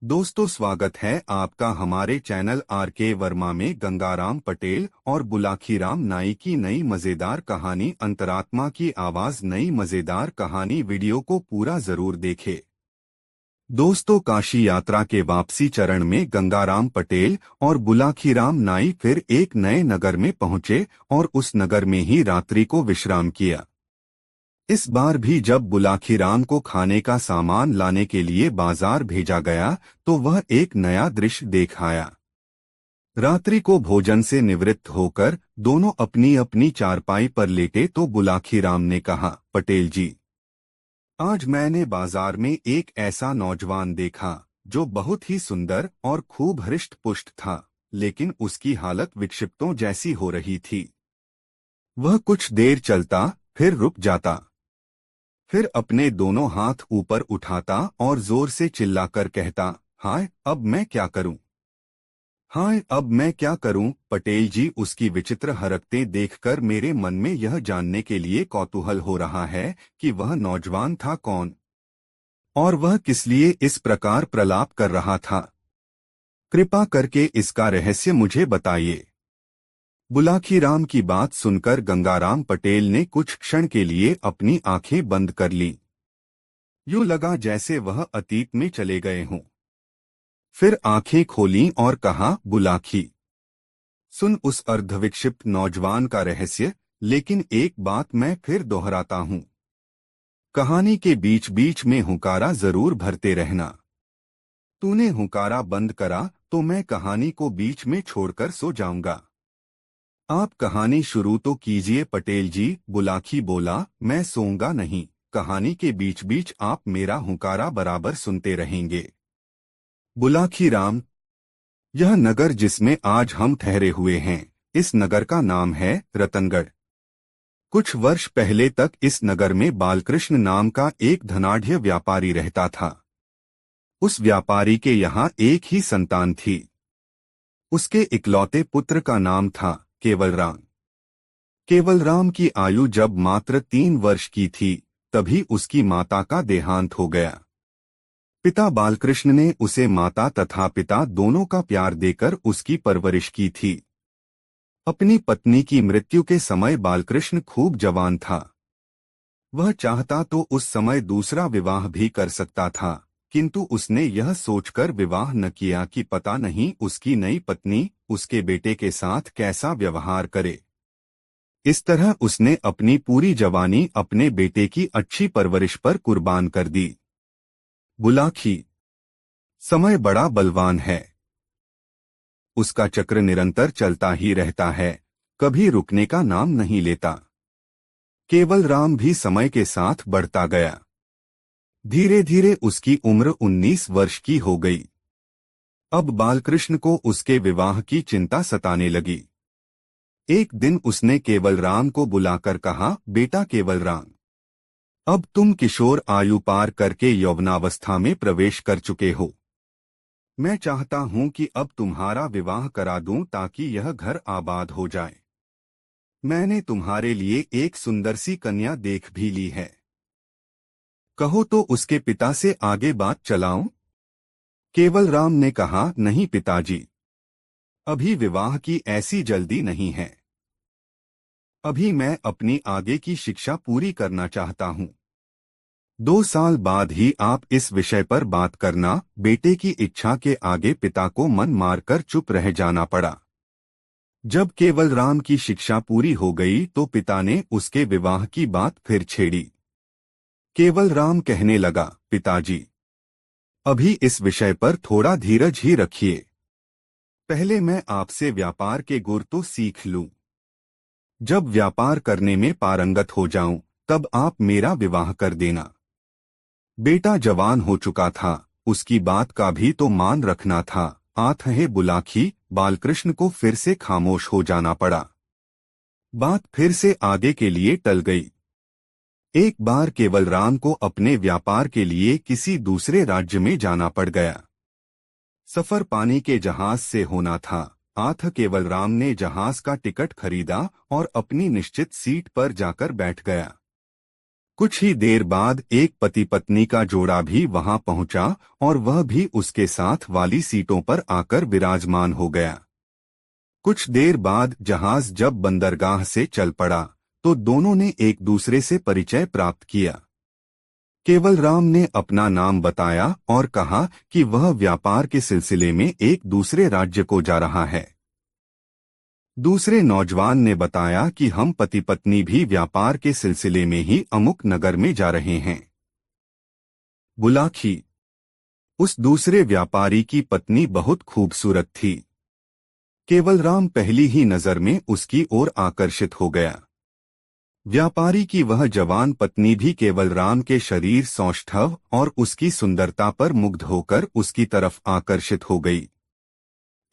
दोस्तों, स्वागत है आपका हमारे चैनल आर.के. वर्मा में गंगाराम पटेल और बुलाखीराम नाई की नई मजेदार कहानी अंतरात्मा की आवाज। नई मजेदार कहानी वीडियो को पूरा जरूर देखें। दोस्तों, काशी यात्रा के वापसी चरण में गंगाराम पटेल और बुलाखीराम नाई फिर एक नए नगर में पहुंचे और उस नगर में ही रात्रि को विश्राम किया। इस बार भी जब बुलाखीराम को खाने का सामान लाने के लिए बाजार भेजा गया तो वह एक नया दृश्य देख आया। रात्रि को भोजन से निवृत्त होकर दोनों अपनी अपनी चारपाई पर लेटे तो बुलाखीराम ने कहा, पटेल जी, आज मैंने बाजार में एक ऐसा नौजवान देखा जो बहुत ही सुंदर और खूब हृष्ट पुष्ट था, लेकिन उसकी हालत विक्षिप्तों जैसी हो रही थी। वह कुछ देर चलता, फिर रुक जाता, फिर अपने दोनों हाथ ऊपर उठाता और जोर से चिल्लाकर कहता, हाय अब मैं क्या करूं, हाय अब मैं क्या करूं। पटेल जी, उसकी विचित्र हरकतें देखकर मेरे मन में यह जानने के लिए कौतूहल हो रहा है कि वह नौजवान था कौन और वह किस लिए इस प्रकार प्रलाप कर रहा था। कृपा करके इसका रहस्य मुझे बताइए। बुलाखीराम की बात सुनकर गंगाराम पटेल ने कुछ क्षण के लिए अपनी आंखें बंद कर लीं। यूं लगा जैसे वह अतीत में चले गए हों। फिर आंखें खोलीं और कहा, बुलाखी, सुन उस अर्धविक्षिप्त नौजवान का रहस्य, लेकिन एक बात मैं फिर दोहराता हूं। कहानी के बीच बीच में हुंकारा जरूर भरते रहना। तूने हुंकारा बंद करा तो मैं कहानी को बीच में छोड़कर सो जाऊंगा। आप कहानी शुरू तो कीजिए पटेल जी। बुलाखी बोला, मैं सोऊंगा नहीं, कहानी के बीच बीच आप मेरा हुंकारा बराबर सुनते रहेंगे। बुलाखीराम, यह नगर जिसमें आज हम ठहरे हुए हैं, इस नगर का नाम है रतनगढ़। कुछ वर्ष पहले तक इस नगर में बालकृष्ण नाम का एक धनाढ्य व्यापारी रहता था। उस व्यापारी के यहाँ एक ही संतान थी। उसके इकलौते पुत्र का नाम था केवलराम। केवलराम की आयु जब मात्र 3 वर्ष की थी तभी उसकी माता का देहांत हो गया। पिता बालकृष्ण ने उसे माता तथा पिता दोनों का प्यार देकर उसकी परवरिश की थी। अपनी पत्नी की मृत्यु के समय बालकृष्ण खूब जवान था। वह चाहता तो उस समय दूसरा विवाह भी कर सकता था, किंतु उसने यह सोचकर विवाह न किया कि पता नहीं उसकी नई पत्नी उसके बेटे के साथ कैसा व्यवहार करे। इस तरह उसने अपनी पूरी जवानी अपने बेटे की अच्छी परवरिश पर कुर्बान कर दी। बुलाखी, समय बड़ा बलवान है। उसका चक्र निरंतर चलता ही रहता है, कभी रुकने का नाम नहीं लेता। केवलराम भी समय के साथ बढ़ता गया। धीरे धीरे उसकी उम्र 19 वर्ष की हो गई। अब बालकृष्ण को उसके विवाह की चिंता सताने लगी। एक दिन उसने केवलराम को बुलाकर कहा, बेटा केवलराम, अब तुम किशोर आयु पार करके यौवनावस्था में प्रवेश कर चुके हो। मैं चाहता हूं कि अब तुम्हारा विवाह करा दूं ताकि यह घर आबाद हो जाए। मैंने तुम्हारे लिए एक सुंदर सी कन्या देख भी ली है। कहो तो उसके पिता से आगे बात चलाऊं? केवलराम ने कहा, नहीं पिताजी, अभी विवाह की ऐसी जल्दी नहीं है। अभी मैं अपनी आगे की शिक्षा पूरी करना चाहता हूं। 2 साल बाद ही आप इस विषय पर बात करना। बेटे की इच्छा के आगे पिता को मन मारकर चुप रह जाना पड़ा। जब केवलराम की शिक्षा पूरी हो गई तो पिता ने उसके विवाह की बात फिर छेड़ी। केवलराम कहने लगा, पिताजी, अभी इस विषय पर थोड़ा धीरज ही रखिए। पहले मैं आपसे व्यापार के गुर तो सीख लूं। जब व्यापार करने में पारंगत हो जाऊं तब आप मेरा विवाह कर देना। बेटा जवान हो चुका था, उसकी बात का भी तो मान रखना था। आत्हे बुलाखी, बालकृष्ण को फिर से खामोश हो जाना पड़ा। बात फिर से आगे के लिए टल गई। एक बार केवलराम को अपने व्यापार के लिए किसी दूसरे राज्य में जाना पड़ गया। सफर पानी के जहाज से होना था। आठ केवलराम ने जहाज का टिकट खरीदा और अपनी निश्चित सीट पर जाकर बैठ गया। कुछ ही देर बाद एक पति पत्नी का जोड़ा भी वहां पहुंचा और वह भी उसके साथ वाली सीटों पर आकर विराजमान हो गया। कुछ देर बाद जहाज जब बंदरगाह से चल पड़ा तो दोनों ने एक दूसरे से परिचय प्राप्त किया। केवलराम ने अपना नाम बताया और कहा कि वह व्यापार के सिलसिले में एक दूसरे राज्य को जा रहा है। दूसरे नौजवान ने बताया कि हम पति पत्नी भी व्यापार के सिलसिले में ही अमुक नगर में जा रहे हैं। बुलाखी। उस दूसरे व्यापारी की पत्नी बहुत खूबसूरत थी। केवलराम पहली ही नजर में उसकी ओर आकर्षित हो गया। व्यापारी की वह जवान पत्नी भी केवलराम के शरीर सौष्ठव और उसकी सुंदरता पर मुग्ध होकर उसकी तरफ आकर्षित हो गई।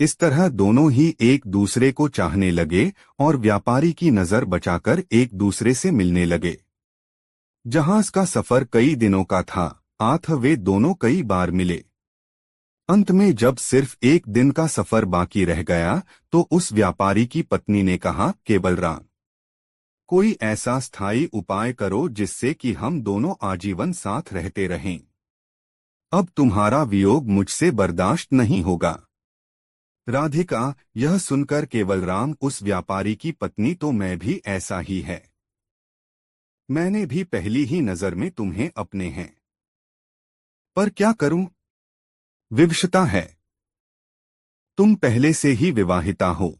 इस तरह दोनों ही एक दूसरे को चाहने लगे और व्यापारी की नजर बचाकर एक दूसरे से मिलने लगे। जहाज का सफर कई दिनों का था, आठ वे दोनों कई बार मिले। अंत में जब सिर्फ एक दिन का सफर बाकी रह गया तो उस व्यापारी की पत्नी ने कहा, केवलराम, कोई ऐसा स्थायी उपाय करो जिससे कि हम दोनों आजीवन साथ रहते रहें। अब तुम्हारा वियोग मुझसे बर्दाश्त नहीं होगा। राधिका। यह सुनकर केवलराम उस व्यापारी की पत्नी, तो मैं भी ऐसा ही है। मैंने भी पहली ही नजर में तुम्हें अपने हैं। पर क्या करूं? विवशता है। तुम पहले से ही विवाहिता हो।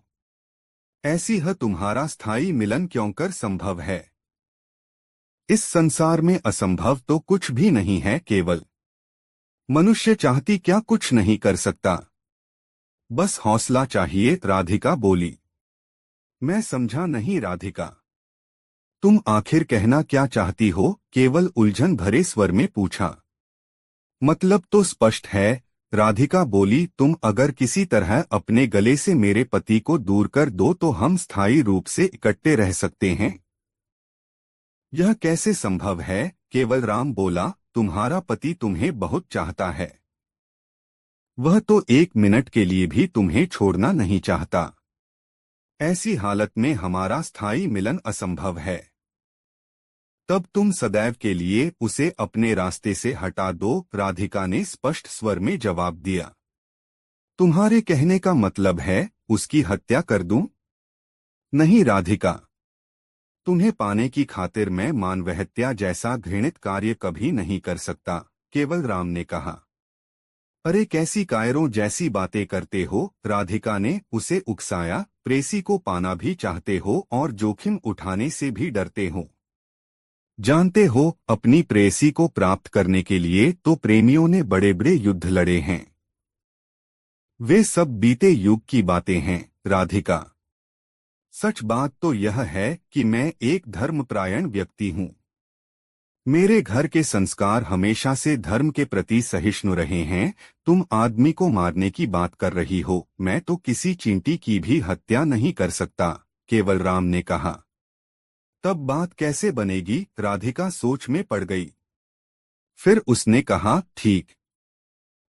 ऐसी है तुम्हारा स्थायी मिलन क्यों कर संभव है? इस संसार में असंभव तो कुछ भी नहीं है। केवल मनुष्य चाहती क्या कुछ नहीं कर सकता। बस हौसला चाहिए। राधिका बोली। मैं समझा नहीं राधिका, तुम आखिर कहना क्या चाहती हो? केवल उलझन भरे स्वर में पूछा। मतलब तो स्पष्ट है, राधिका बोली। तुम अगर किसी तरह अपने गले से मेरे पति को दूर कर दो तो हम स्थायी रूप से इकट्ठे रह सकते हैं। यह कैसे संभव है? केवलराम बोला। तुम्हारा पति तुम्हें बहुत चाहता है। वह तो एक मिनट के लिए भी तुम्हें छोड़ना नहीं चाहता। ऐसी हालत में हमारा स्थायी मिलन असंभव है। तब तुम सदैव के लिए उसे अपने रास्ते से हटा दो। राधिका ने स्पष्ट स्वर में जवाब दिया। तुम्हारे कहने का मतलब है उसकी हत्या कर दूं? नहीं राधिका, तुम्हें पाने की खातिर मैं मानवहत्या जैसा घृणित कार्य कभी नहीं कर सकता। केवलराम ने कहा। अरे कैसी कायरों जैसी बातें करते हो? राधिका ने उसे उकसाया। प्रेसी को पाना भी चाहते हो और जोखिम उठाने से भी डरते हो। जानते हो, अपनी प्रेसी को प्राप्त करने के लिए तो प्रेमियों ने बड़े बड़े युद्ध लड़े हैं। वे सब बीते युग की बातें हैं। राधिका, सच बात तो यह है कि मैं एक धर्मपरायण व्यक्ति हूँ। मेरे घर के संस्कार हमेशा से धर्म के प्रति सहिष्णु रहे हैं। तुम आदमी को मारने की बात कर रही हो। मैं तो किसी चींटी की भी हत्या नहीं कर सकता। केवलराम ने कहा। तब बात कैसे बनेगी? राधिका सोच में पड़ गई। फिर उसने कहा, ठीक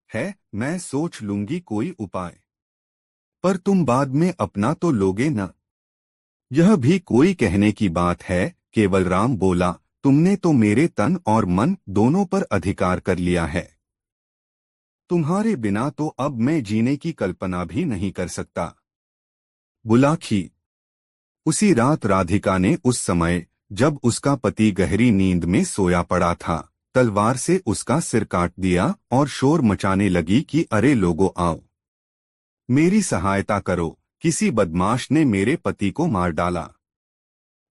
है, मैं सोच लूंगी कोई उपाय। पर तुम बाद में अपना तो लोगे न? यह भी कोई कहने की बात है। केवलराम बोला। तुमने तो मेरे तन और मन दोनों पर अधिकार कर लिया है। तुम्हारे बिना तो अब मैं जीने की कल्पना भी नहीं कर सकता। बुलाखी। उसी रात राधिका ने उस समय जब उसका पति गहरी नींद में सोया पड़ा था, तलवार से उसका सिर काट दिया और शोर मचाने लगी कि अरे लोगों आओ, मेरी सहायता करो, किसी बदमाश ने मेरे पति को मार डाला।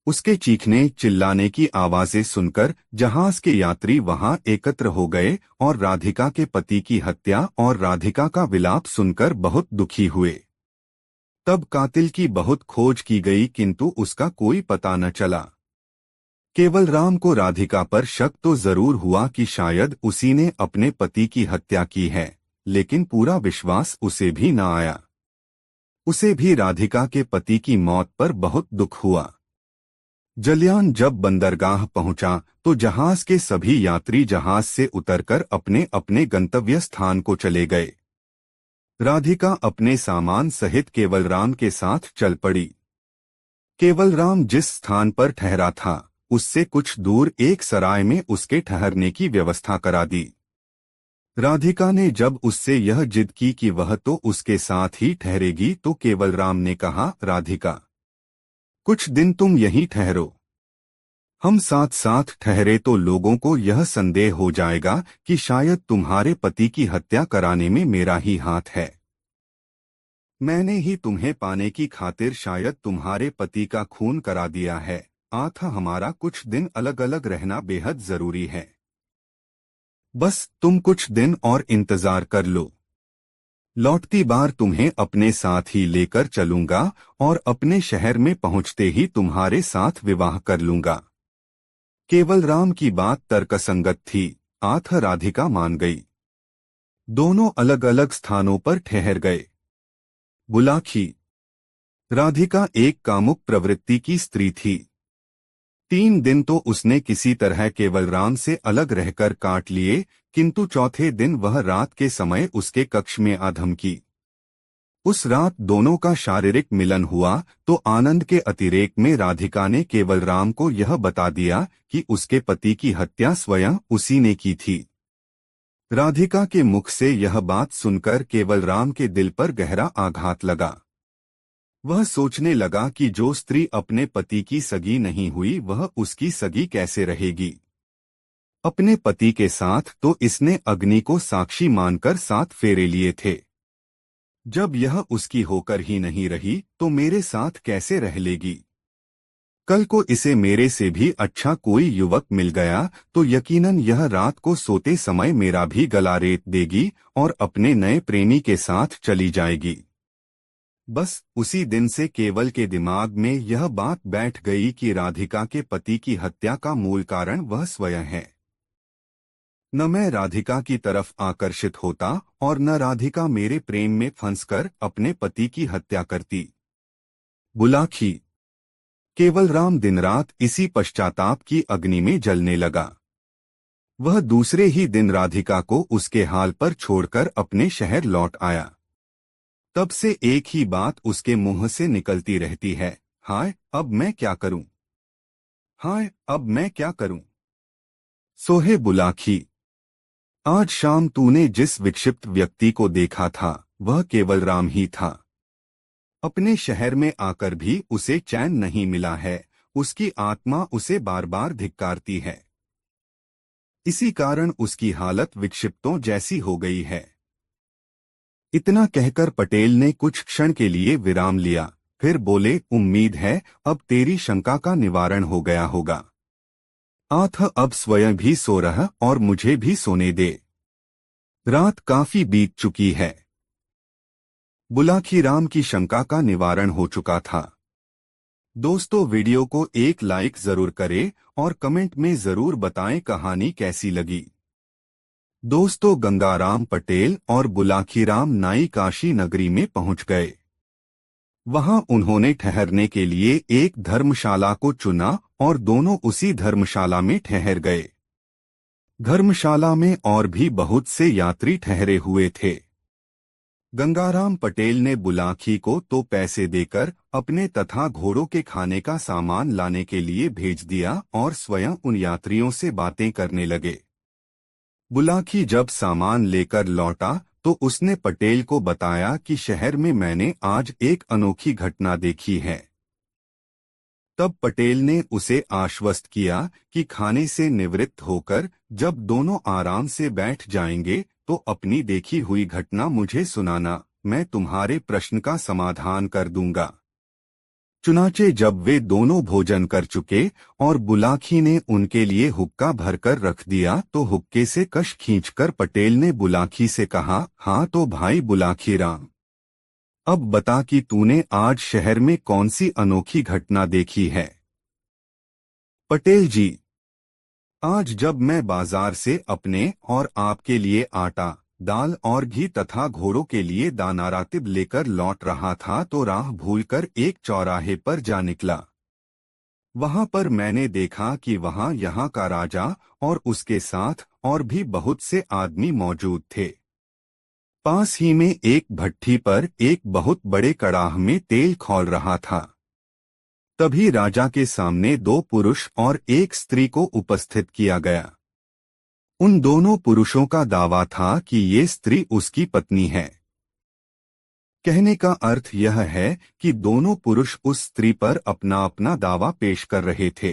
उसके चीखने चिल्लाने की आवाजें सुनकर जहाज के यात्री वहां एकत्र हो गए और राधिका के पति की हत्या और राधिका का विलाप सुनकर बहुत दुखी हुए। तब कातिल की बहुत खोज की गई किंतु उसका कोई पता न चला। केवलराम को राधिका पर शक तो जरूर हुआ कि शायद उसी ने अपने पति की हत्या की है, लेकिन पूरा विश्वास उसे भी न आया। उसे भी राधिका के पति की मौत पर बहुत दुख हुआ। जलियान जब बंदरगाह पहुंचा तो जहाज के सभी यात्री जहाज से उतरकर अपने अपने गंतव्य स्थान को चले गए। राधिका अपने सामान सहित केवलराम के साथ चल पड़ी। केवलराम जिस स्थान पर ठहरा था उससे कुछ दूर एक सराय में उसके ठहरने की व्यवस्था करा दी। राधिका ने जब उससे यह जिद की कि वह तो उसके साथ ही ठहरेगी तो केवलराम ने कहा, राधिका, कुछ दिन तुम यहीं ठहरो। हम साथ साथ ठहरे तो लोगों को यह संदेह हो जाएगा कि शायद तुम्हारे पति की हत्या कराने में मेरा ही हाथ है। मैंने ही तुम्हें पाने की खातिर शायद तुम्हारे पति का खून करा दिया है। अतः हमारा कुछ दिन अलग अलग रहना बेहद जरूरी है। बस तुम कुछ दिन और इंतजार कर लो। लौटती बार तुम्हें अपने साथ ही लेकर चलूंगा और अपने शहर में पहुंचते ही तुम्हारे साथ विवाह कर लूंगा। केवलराम की बात तर्कसंगत थी, अतः राधिका मान गई। दोनों अलग अलग स्थानों पर ठहर गए। बुलाखी। राधिका एक कामुक प्रवृत्ति की स्त्री थी। 3 दिन तो उसने किसी तरह केवलराम से अलग रहकर काट लिए, किंतु चौथे दिन वह रात के समय उसके कक्ष में आ धमकी। उस रात दोनों का शारीरिक मिलन हुआ तो आनंद के अतिरेक में राधिका ने केवलराम को यह बता दिया कि उसके पति की हत्या स्वयं उसी ने की थी। राधिका के मुख से यह बात सुनकर केवलराम के दिल पर गहरा आघात लगा। वह सोचने लगा कि जो स्त्री अपने पति की सगी नहीं हुई वह उसकी सगी कैसे रहेगी। अपने पति के साथ तो इसने अग्नि को साक्षी मानकर 7 फेरे लिए थे। जब यह उसकी होकर ही नहीं रही तो मेरे साथ कैसे रह लेगी। कल को इसे मेरे से भी अच्छा कोई युवक मिल गया तो यकीनन यह रात को सोते समय मेरा भी गला रेत देगी और अपने नए प्रेमी के साथ चली जाएगी। बस उसी दिन से केवल के दिमाग में यह बात बैठ गई कि राधिका के पति की हत्या का मूल कारण वह स्वयं है। न मैं राधिका की तरफ आकर्षित होता और न राधिका मेरे प्रेम में फंसकर अपने पति की हत्या करती। बुलाखी। केवलराम दिन रात इसी पश्चाताप की अग्नि में जलने लगा। वह दूसरे ही दिन राधिका को उसके हाल पर छोड़कर अपने शहर लौट आया। तब से एक ही बात उसके मुंह से निकलती रहती है, हाय अब मैं क्या करूं, हाय अब मैं क्या करूं। सोहे बुलाखी। आज शाम तूने जिस विक्षिप्त व्यक्ति को देखा था वह केवलराम ही था। अपने शहर में आकर भी उसे चैन नहीं मिला है। उसकी आत्मा उसे बार बार धिक्कारती है। इसी कारण उसकी हालत विक्षिप्तों जैसी हो गई है। इतना कहकर पटेल ने कुछ क्षण के लिए विराम लिया, फिर बोले, उम्मीद है अब तेरी शंका का निवारण हो गया होगा। अतः अब स्वयं भी सो रहा और मुझे भी सोने दे। रात काफी बीत चुकी है। बुलाखीराम की शंका का निवारण हो चुका था। दोस्तों वीडियो को एक लाइक जरूर करें और कमेंट में जरूर बताएं कहानी कैसी लगी। दोस्तों गंगाराम पटेल और बुलाखीराम नाई काशी नगरी में पहुंच गए। वहां उन्होंने ठहरने के लिए एक धर्मशाला को चुना और दोनों उसी धर्मशाला में ठहर गए। धर्मशाला में और भी बहुत से यात्री ठहरे हुए थे। गंगाराम पटेल ने बुलाखी को तो पैसे देकर अपने तथा घोड़ों के खाने का सामान लाने के लिए भेज दिया और स्वयं उन यात्रियों से बातें करने लगे। बुलाखी जब सामान लेकर लौटा तो उसने पटेल को बताया कि शहर में मैंने आज एक अनोखी घटना देखी है। तब पटेल ने उसे आश्वस्त किया कि खाने से निवृत्त होकर जब दोनों आराम से बैठ जाएंगे तो अपनी देखी हुई घटना मुझे सुनाना, मैं तुम्हारे प्रश्न का समाधान कर दूंगा। चुनाचे जब वे दोनों भोजन कर चुके और बुलाखी ने उनके लिए हुक्का भरकर रख दिया तो हुक्के से कश खींचकर पटेल ने बुलाखी से कहा, हाँ तो भाई बुलाखीराम, अब बता कि तूने आज शहर में कौन सी अनोखी घटना देखी है। पटेल जी, आज जब मैं बाजार से अपने और आपके लिए आटा, दाल और घी तथा घोड़ों के लिए दानारातिब लेकर लौट रहा था तो राह भूलकर एक चौराहे पर जा निकला। वहां पर मैंने देखा कि वहां यहाँ का राजा और उसके साथ और भी बहुत से आदमी मौजूद थे। पास ही में एक भट्ठी पर एक बहुत बड़े कड़ाह में तेल खौल रहा था। तभी राजा के सामने 2 पुरुष और एक स्त्री को उपस्थित किया गया। उन दोनों पुरुषों का दावा था कि ये स्त्री उसकी पत्नी है। कहने का अर्थ यह है कि दोनों पुरुष उस स्त्री पर अपना अपना दावा पेश कर रहे थे।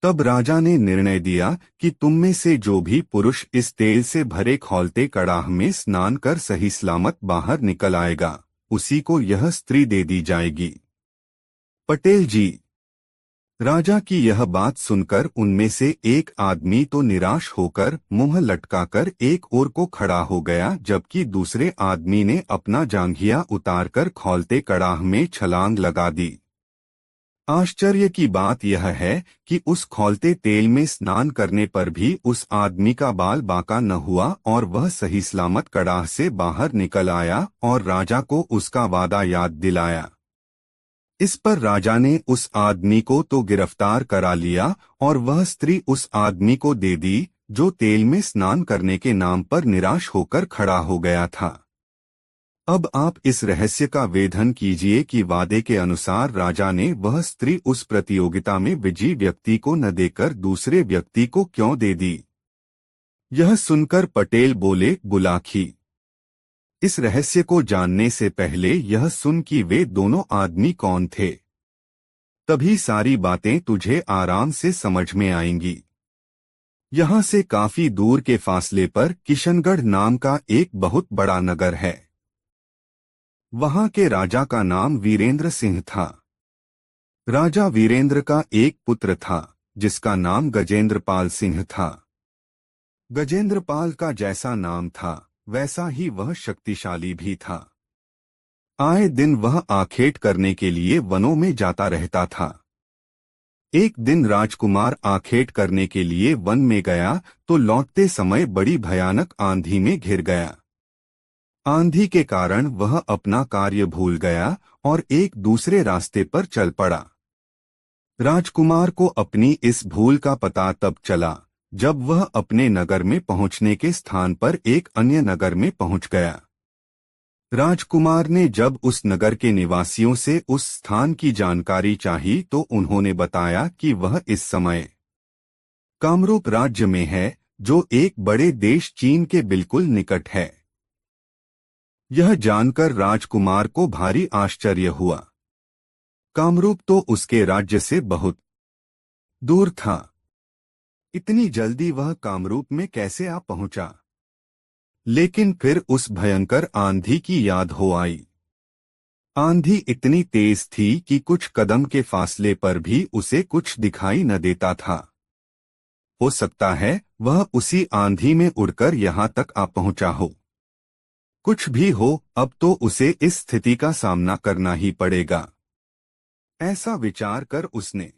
तब राजा ने निर्णय दिया कि तुम में से जो भी पुरुष इस तेल से भरे खौलते कड़ाह में स्नान कर सही सलामत बाहर निकल आएगा, उसी को यह स्त्री दे दी जाएगी। पटेल जी। राजा की यह बात सुनकर उनमें से एक आदमी तो निराश होकर मुंह लटकाकर एक ओर को खड़ा हो गया, जबकि दूसरे आदमी ने अपना जांघिया उतारकर खौलते कड़ाह में छलांग लगा दी। आश्चर्य की बात यह है कि उस खौलते तेल में स्नान करने पर भी उस आदमी का बाल बांका न हुआ और वह सही सलामत कड़ाह से बाहर निकल आया और राजा को उसका वादा याद दिलाया। इस पर राजा ने उस आदमी को तो गिरफ्तार करा लिया और वह स्त्री उस आदमी को दे दी जो तेल में स्नान करने के नाम पर निराश होकर खड़ा हो गया था। अब आप इस रहस्य का वेधन कीजिए कि वादे के अनुसार राजा ने वह स्त्री उस प्रतियोगिता में विजयी व्यक्ति को न देकर दूसरे व्यक्ति को क्यों दे दी। यह सुनकर पटेल बोले, बुलाखी, इस रहस्य को जानने से पहले यह सुन कि वे दोनों आदमी कौन थे, तभी सारी बातें तुझे आराम से समझ में आएंगी। यहाँ से काफी दूर के फासले पर किशनगढ़ नाम का एक बहुत बड़ा नगर है। वहां के राजा का नाम वीरेंद्र सिंह था। राजा वीरेंद्र का एक पुत्र था जिसका नाम गजेंद्रपाल सिंह था। गजेंद्रपाल का जैसा नाम था वैसा ही वह शक्तिशाली भी था। आए दिन वह आखेट करने के लिए वनों में जाता रहता था। एक दिन राजकुमार आखेट करने के लिए वन में गया तो लौटते समय बड़ी भयानक आंधी में घिर गया। आंधी के कारण वह अपना कार्य भूल गया और एक दूसरे रास्ते पर चल पड़ा। राजकुमार को अपनी इस भूल का पता तब चला जब वह अपने नगर में पहुंचने के स्थान पर एक अन्य नगर में पहुंच गया। राजकुमार ने जब उस नगर के निवासियों से उस स्थान की जानकारी चाही तो उन्होंने बताया कि वह इस समय कामरूप राज्य में है, जो एक बड़े देश चीन के बिल्कुल निकट है। यह जानकर राजकुमार को भारी आश्चर्य हुआ। कामरूप तो उसके राज्य से बहुत दूर था। इतनी जल्दी वह कामरूप में कैसे आ पहुंचा? लेकिन फिर उस भयंकर आंधी की याद हो आई। आंधी इतनी तेज थी कि कुछ कदम के फासले पर भी उसे कुछ दिखाई न देता था। हो सकता है वह उसी आंधी में उड़कर यहाँ तक आ पहुंचा हो। कुछ भी हो, अब तो उसे इस स्थिति का सामना करना ही पड़ेगा। ऐसा विचार कर उसने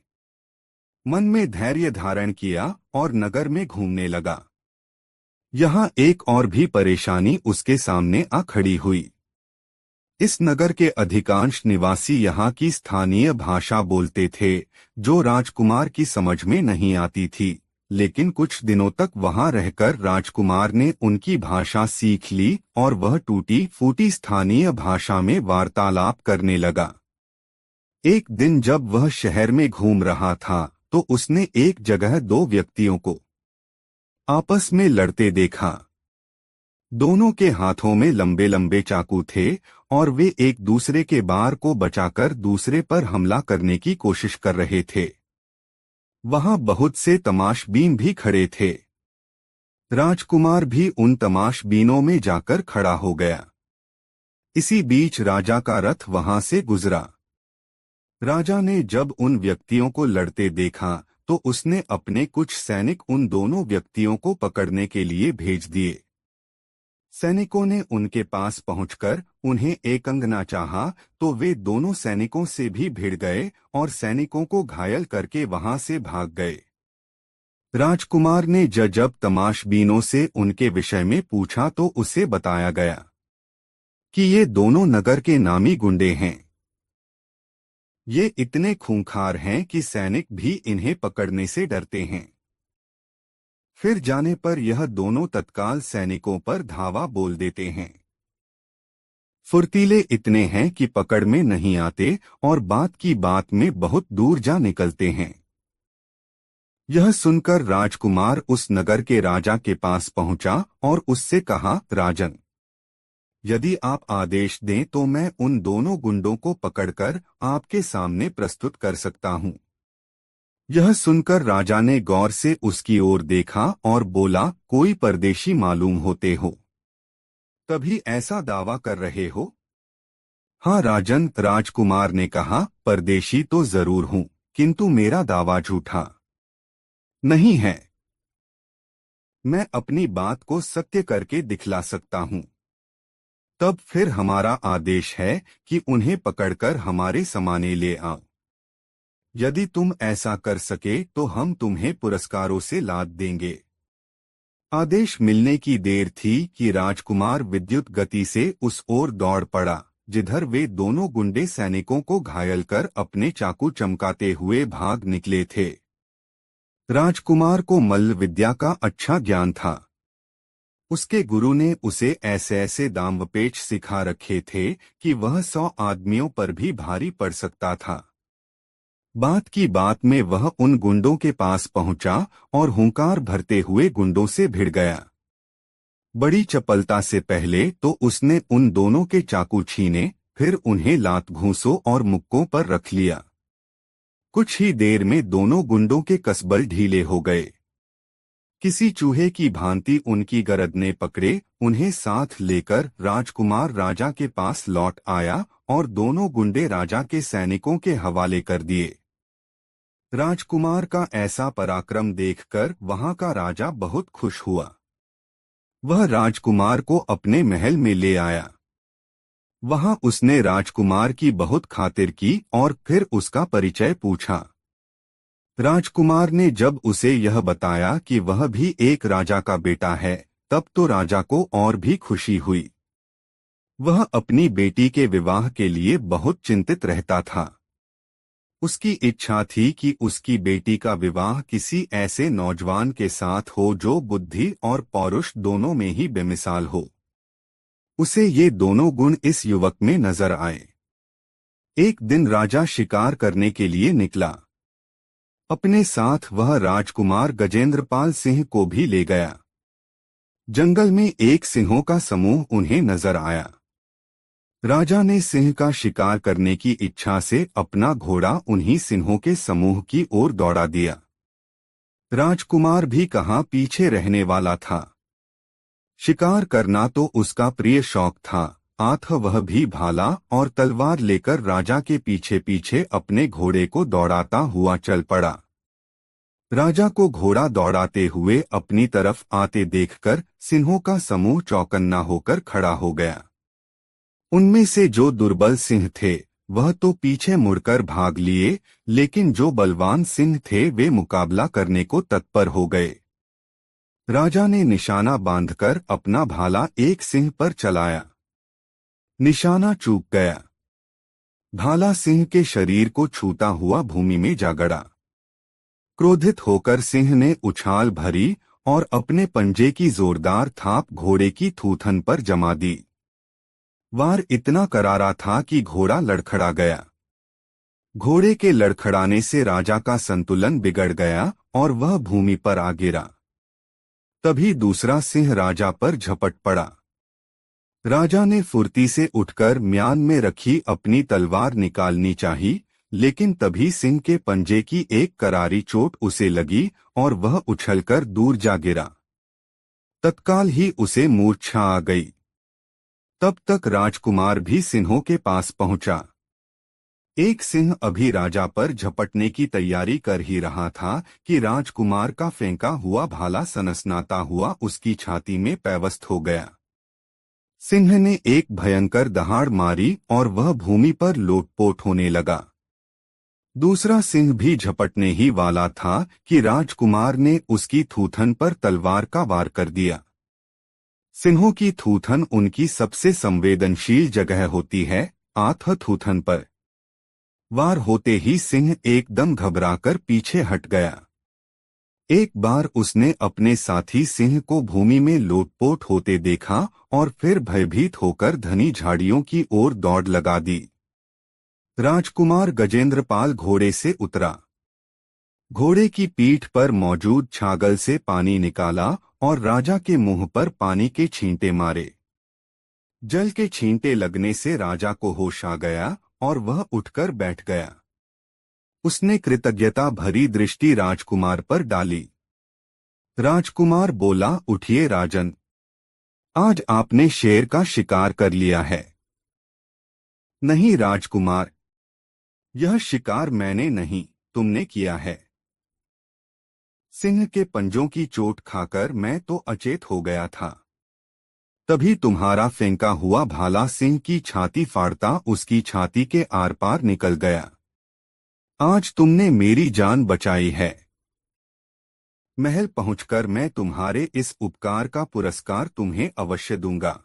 मन में धैर्य धारण किया और नगर में घूमने लगा। यहाँ एक और भी परेशानी उसके सामने आ खड़ी हुई। इस नगर के अधिकांश निवासी यहाँ की स्थानीय भाषा बोलते थे, जो राजकुमार की समझ में नहीं आती थी, लेकिन कुछ दिनों तक वहाँ रहकर राजकुमार ने उनकी भाषा सीख ली और वह टूटी फूटी स्थानीय भाषा में वार्तालाप करने लगा। एक दिन जब वह शहर में घूम रहा था तो उसने एक जगह 2 व्यक्तियों को आपस में लड़ते देखा। दोनों के हाथों में लंबे लंबे चाकू थे और वे एक दूसरे के बार को बचाकर दूसरे पर हमला करने की कोशिश कर रहे थे। वहां बहुत से तमाशबीन भी खड़े थे। राजकुमार भी उन तमाशबीनों में जाकर खड़ा हो गया। इसी बीच राजा का रथ वहां से गुजरा। राजा ने जब उन व्यक्तियों को लड़ते देखा तो उसने अपने कुछ सैनिक उन दोनों व्यक्तियों को पकड़ने के लिए भेज दिए। सैनिकों ने उनके पास पहुंचकर उन्हें एकंगना चाहा तो वे दोनों सैनिकों से भी भिड़ गए और सैनिकों को घायल करके वहां से भाग गए। राजकुमार ने जब तमाशबीनों से उनके विषय में पूछा तो उसे बताया गया कि ये दोनों नगर के नामी गुंडे हैं। ये इतने खूंखार हैं कि सैनिक भी इन्हें पकड़ने से डरते हैं। फिर जाने पर यह दोनों तत्काल सैनिकों पर धावा बोल देते हैं। फुर्तीले इतने हैं कि पकड़ में नहीं आते और बात की बात में बहुत दूर जा निकलते हैं। यह सुनकर राजकुमार उस नगर के राजा के पास पहुंचा और उससे कहा, राजन, यदि आप आदेश दें तो मैं उन दोनों गुंडों को पकड़कर आपके सामने प्रस्तुत कर सकता हूं। यह सुनकर राजा ने गौर से उसकी ओर देखा और बोला, कोई परदेशी मालूम होते हो, तभी ऐसा दावा कर रहे हो? हाँ राजन, राजकुमार ने कहा, परदेशी तो जरूर हूं, किंतु मेरा दावा झूठा नहीं है। मैं अपनी बात को सत्य करके दिखला सकता हूं। तब फिर हमारा आदेश है कि उन्हें पकड़कर हमारे समाने ले आओ। यदि तुम ऐसा कर सके तो हम तुम्हें पुरस्कारों से लाद देंगे। आदेश मिलने की देर थी कि राजकुमार विद्युत गति से उस ओर दौड़ पड़ा जिधर वे दोनों गुंडे सैनिकों को घायल कर अपने चाकू चमकाते हुए भाग निकले थे। राजकुमार को मल्ल विद्या का अच्छा ज्ञान था। उसके गुरु ने उसे ऐसे ऐसे दांवपेच सिखा रखे थे कि वह 100 आदमियों पर भी भारी पड़ सकता था। बात की बात में वह उन गुंडों के पास पहुंचा और हुंकार भरते हुए गुंडों से भिड़ गया। बड़ी चपलता से पहले तो उसने उन दोनों के चाकू छीने, फिर उन्हें लात घूंसों और मुक्कों पर रख लिया। कुछ ही देर में दोनों गुंडों के कसबल ढीले हो गए। किसी चूहे की भांति उनकी गरदनें पकड़े उन्हें साथ लेकर राजकुमार राजा के पास लौट आया और दोनों गुंडे राजा के सैनिकों के हवाले कर दिए। राजकुमार का ऐसा पराक्रम देखकर वहां का राजा बहुत खुश हुआ। वह राजकुमार को अपने महल में ले आया। वहां उसने राजकुमार की बहुत खातिर की और फिर उसका परिचय पूछा। राजकुमार ने जब उसे यह बताया कि वह भी एक राजा का बेटा है, तब तो राजा को और भी खुशी हुई। वह अपनी बेटी के विवाह के लिए बहुत चिंतित रहता था। उसकी इच्छा थी कि उसकी बेटी का विवाह किसी ऐसे नौजवान के साथ हो जो बुद्धि और पौरुष दोनों में ही बेमिसाल हो। उसे ये दोनों गुण इस युवक में नजर आए। एक दिन राजा शिकार करने के लिए निकला। अपने साथ वह राजकुमार गजेंद्रपाल सिंह को भी ले गया। जंगल में एक सिंहों का समूह उन्हें नजर आया। राजा ने सिंह का शिकार करने की इच्छा से अपना घोड़ा उन्हीं सिंहों के समूह की ओर दौड़ा दिया। राजकुमार भी कहाँ पीछे रहने वाला था। शिकार करना तो उसका प्रिय शौक था, अतः वह भी भाला और तलवार लेकर राजा के पीछे पीछे अपने घोड़े को दौड़ाता हुआ चल पड़ा। राजा को घोड़ा दौड़ाते हुए अपनी तरफ आते देखकर सिंहों का समूह चौकन्ना होकर खड़ा हो गया। उनमें से जो दुर्बल सिंह थे वह तो पीछे मुड़कर भाग लिए, लेकिन जो बलवान सिंह थे वे मुकाबला करने को तत्पर हो गए। राजा ने निशाना बांधकर अपना भाला एक सिंह पर चलाया। निशाना चूक गया। भाला सिंह के शरीर को छूता हुआ भूमि में जा गड़ा। क्रोधित होकर सिंह ने उछाल भरी और अपने पंजे की जोरदार थाप घोड़े की थूथन पर जमा दी। वार इतना करारा था कि घोड़ा लड़खड़ा गया। घोड़े के लड़खड़ाने से राजा का संतुलन बिगड़ गया और वह भूमि पर आ गिरा। तभी दूसरा सिंह राजा पर झपट पड़ा। राजा ने फुर्ती से उठकर म्यान में रखी अपनी तलवार निकालनी चाहिए, लेकिन तभी सिंह के पंजे की एक करारी चोट उसे लगी और वह उछलकर दूर जा गिरा। तत्काल ही उसे मूर्छा आ गई। तब तक राजकुमार भी सिंहों के पास पहुंचा। एक सिंह अभी राजा पर झपटने की तैयारी कर ही रहा था कि राजकुमार का फेंका हुआ भाला सनसनाता हुआ उसकी छाती में पैवस्त हो गया। सिंह ने एक भयंकर दहाड़ मारी और वह भूमि पर लोटपोट होने लगा। दूसरा सिंह भी झपटने ही वाला था कि राजकुमार ने उसकी थूथन पर तलवार का वार कर दिया। सिंहों की थूथन उनकी सबसे संवेदनशील जगह होती है, अतः थूथन पर वार होते ही सिंह एकदम घबराकर पीछे हट गया। एक बार उसने अपने साथी सिंह को भूमि में लोटपोट होते देखा और फिर भयभीत होकर घनी झाड़ियों की ओर दौड़ लगा दी। राजकुमार गजेंद्रपाल घोड़े से उतरा। घोड़े की पीठ पर मौजूद छागल से पानी निकाला और राजा के मुंह पर पानी के छींटे मारे। जल के छींटे लगने से राजा को होश आ गया और वह उठकर बैठ गया। उसने कृतज्ञता भरी दृष्टि राजकुमार पर डाली। राजकुमार बोला, उठिए राजन, आज आपने शेर का शिकार कर लिया है। नहीं राजकुमार, यह शिकार मैंने नहीं, तुमने किया है। सिंह के पंजों की चोट खाकर मैं तो अचेत हो गया था। तभी तुम्हारा फेंका हुआ भाला सिंह की छाती फाड़ता उसकी छाती के आर पार निकल गया। आज तुमने मेरी जान बचाई है। महल पहुंचकर मैं तुम्हारे इस उपकार का पुरस्कार तुम्हें अवश्य दूंगा।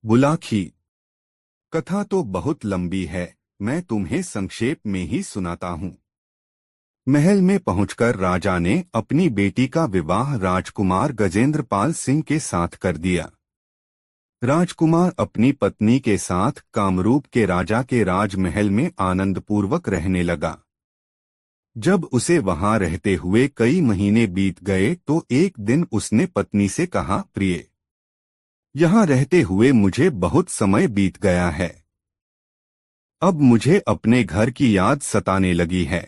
बुलाखी। कथा तो बहुत लंबी है, मैं तुम्हें संक्षेप में ही सुनाता हूँ। महल में पहुंचकर राजा ने अपनी बेटी का विवाह राजकुमार गजेंद्रपाल सिंह के साथ कर दिया। राजकुमार अपनी पत्नी के साथ कामरूप के राजा के राजमहल में आनंदपूर्वक रहने लगा। जब उसे वहां रहते हुए कई महीने बीत गए तो एक दिन उसने पत्नी से कहा, प्रिय, यहाँ रहते हुए मुझे बहुत समय बीत गया है। अब मुझे अपने घर की याद सताने लगी है।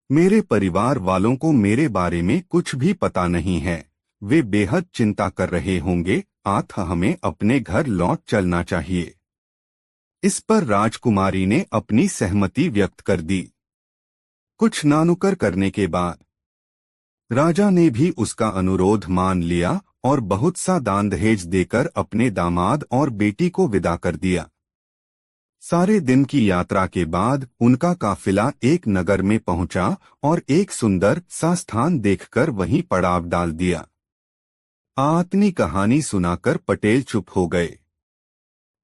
मेरे परिवार वालों को मेरे बारे में कुछ भी पता नहीं है। वे बेहद चिंता कर रहे होंगे, अतः हमें अपने घर लौट चलना चाहिए। इस पर राजकुमारी ने अपनी सहमति व्यक्त कर दी। कुछ नानुकर करने के बाद राजा ने भी उसका अनुरोध मान लिया और बहुत सा दान दहेज देकर अपने दामाद और बेटी को विदा कर दिया। सारे दिन की यात्रा के बाद उनका काफिला एक नगर में पहुंचा और एक सुंदर सा स्थान देखकर वहीं पड़ाव डाल दिया। आतनी कहानी सुनाकर पटेल चुप हो गए।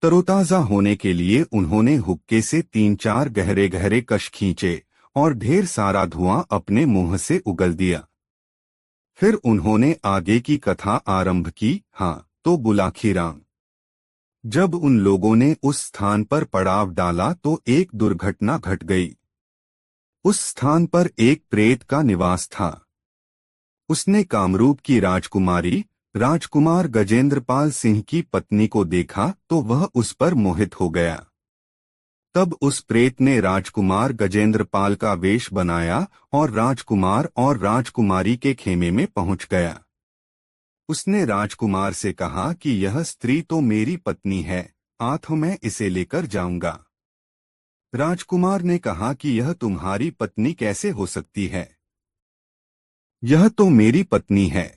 तरोताजा होने के लिए उन्होंने हुक्के से 3-4 गहरे गहरे कश खींचे और ढेर सारा धुआं अपने मुंह से उगल दिया। फिर उन्होंने आगे की कथा आरंभ की। हाँ, तो बुलाखी राम। जब उन लोगों ने उस स्थान पर पड़ाव डाला तो एक दुर्घटना घट गई। उस स्थान पर एक प्रेत का निवास था। उसने कामरूप की राजकुमारी राजकुमार गजेंद्रपाल सिंह की पत्नी को देखा तो वह उस पर मोहित हो गया। तब उस प्रेत ने राजकुमार गजेंद्रपाल का वेश बनाया और राजकुमार और राजकुमारी के खेमे में पहुंच गया। उसने राजकुमार से कहा कि यह स्त्री तो मेरी पत्नी है, अतः मैं इसे लेकर जाऊंगा। राजकुमार ने कहा कि यह तुम्हारी पत्नी कैसे हो सकती है? यह तो मेरी पत्नी है।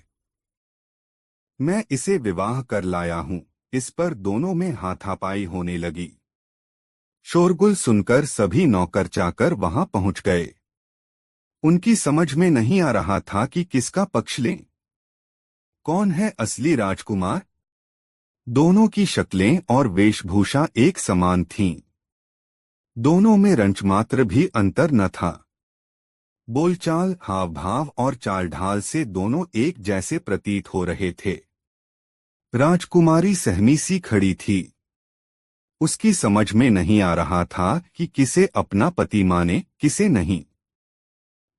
मैं इसे विवाह कर लाया हूं। इस पर दोनों में हाथापाई होने लगी। शोरगुल सुनकर सभी नौकर चाकर वहां पहुंच गए। उनकी समझ में नहीं आ रहा था कि किसका पक्ष लें। कौन है असली राजकुमार? दोनों की शक्लें और वेशभूषा एक समान थीं। दोनों में रंचमात्र भी अंतर न था। बोलचाल, हाव भाव और चाल ढाल से दोनों एक जैसे प्रतीत हो रहे थे। राजकुमारी सहमी सी खड़ी थी। उसकी समझ में नहीं आ रहा था कि किसे अपना पति माने, किसे नहीं।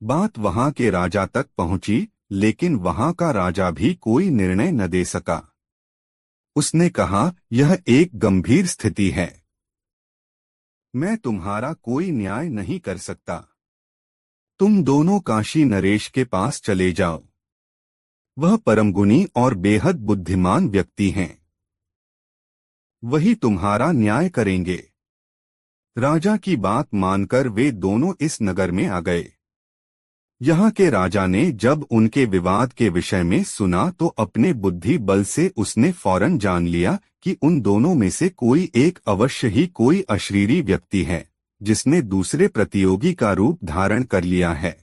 बात वहां के राजा तक पहुंची, लेकिन वहां का राजा भी कोई निर्णय न दे सका। उसने कहा, यह एक गंभीर स्थिति है। मैं तुम्हारा कोई न्याय नहीं कर सकता। तुम दोनों काशी नरेश के पास चले जाओ। वह परमगुणी और बेहद बुद्धिमान व्यक्ति हैं। वही तुम्हारा न्याय करेंगे। राजा की बात मानकर वे दोनों इस नगर में आ गए। यहाँ के राजा ने जब उनके विवाद के विषय में सुना तो अपने बुद्धि बल से उसने फौरन जान लिया कि उन दोनों में से कोई एक अवश्य ही कोई अशरीरी व्यक्ति है, जिसने दूसरे प्रतियोगी का रूप धारण कर लिया है।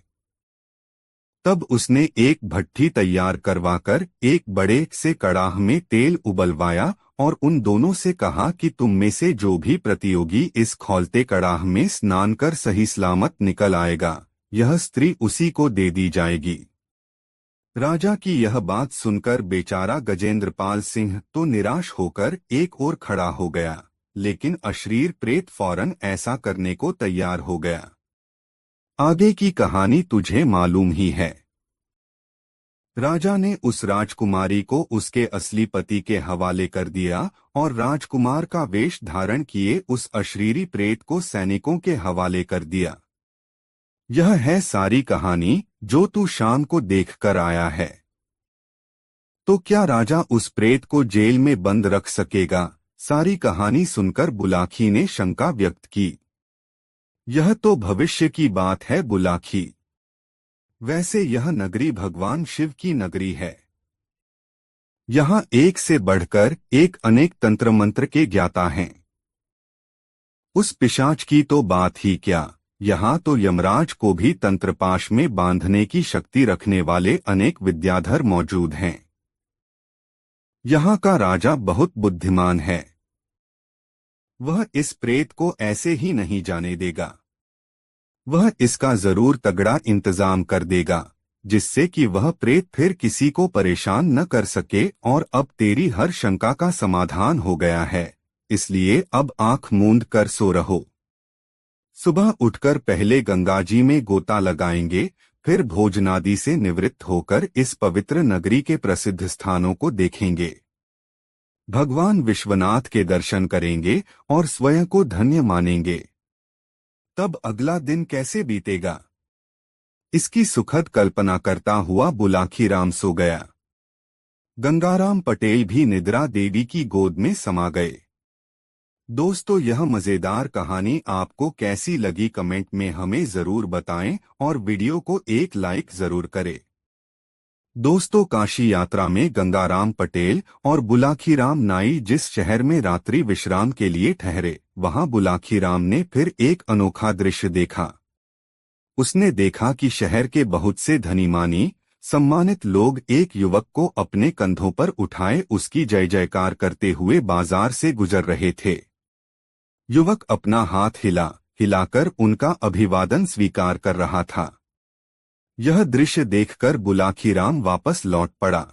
तब उसने एक भट्ठी तैयार करवाकर एक बड़े से कड़ाह में तेल उबलवाया और उन दोनों से कहा कि तुम में से जो भी प्रतियोगी इस खौलते कड़ाह में स्नान कर सही सलामत निकल आएगा, यह स्त्री उसी को दे दी जाएगी। राजा की यह बात सुनकर बेचारा गजेंद्रपाल सिंह तो निराश होकर एक ओर खड़ा हो गया, लेकिन अशरीर प्रेत फौरन ऐसा करने को तैयार हो गया। आगे की कहानी तुझे मालूम ही है। राजा ने उस राजकुमारी को उसके असली पति के हवाले कर दिया और राजकुमार का वेश धारण किए उस अशरीरी प्रेत को सैनिकों के हवाले कर दिया। यह है सारी कहानी जो तू शाम को देख कर आया है। तो क्या राजा उस प्रेत को जेल में बंद रख सकेगा? सारी कहानी सुनकर बुलाखी ने शंका व्यक्त की। यह तो भविष्य की बात है बुलाखी। वैसे यह नगरी भगवान शिव की नगरी है। यहाँ एक से बढ़कर एक अनेक तंत्र मंत्र के ज्ञाता हैं। उस पिशाच की तो बात ही क्या, यहाँ तो यमराज को भी तंत्रपाश में बांधने की शक्ति रखने वाले अनेक विद्याधर मौजूद हैं। यहाँ का राजा बहुत बुद्धिमान है। वह इस प्रेत को ऐसे ही नहीं जाने देगा। वह इसका जरूर तगड़ा इंतजाम कर देगा, जिससे कि वह प्रेत फिर किसी को परेशान न कर सके। और अब तेरी हर शंका का समाधान हो गया है, इसलिए अब आंख मूंद कर सो रहो। सुबह उठकर पहले गंगाजी में गोता लगाएंगे, फिर भोजनादि से निवृत्त होकर इस पवित्र नगरी के प्रसिद्ध स्थानों को देखेंगे। भगवान विश्वनाथ के दर्शन करेंगे और स्वयं को धन्य मानेंगे। तब अगला दिन कैसे बीतेगा, इसकी सुखद कल्पना करता हुआ बुलाखीराम सो गया। गंगाराम पटेल भी निद्रा देवी की गोद में समा गए। दोस्तों, यह मजेदार कहानी आपको कैसी लगी कमेंट में हमें जरूर बताएं और वीडियो को एक लाइक जरूर करें। दोस्तों, काशी यात्रा में गंगाराम पटेल और बुलाखीराम नाई जिस शहर में रात्रि विश्राम के लिए ठहरे, वहां बुलाखीराम ने फिर एक अनोखा दृश्य देखा। उसने देखा कि शहर के बहुत से धनीमानी सम्मानित लोग एक युवक को अपने कंधों पर उठाए उसकी जय जयकार करते हुए बाजार से गुजर रहे थे। युवक अपना हाथ हिलाकर उनका अभिवादन स्वीकार कर रहा था। यह दृश्य देखकर बुलाखीराम वापस लौट पड़ा।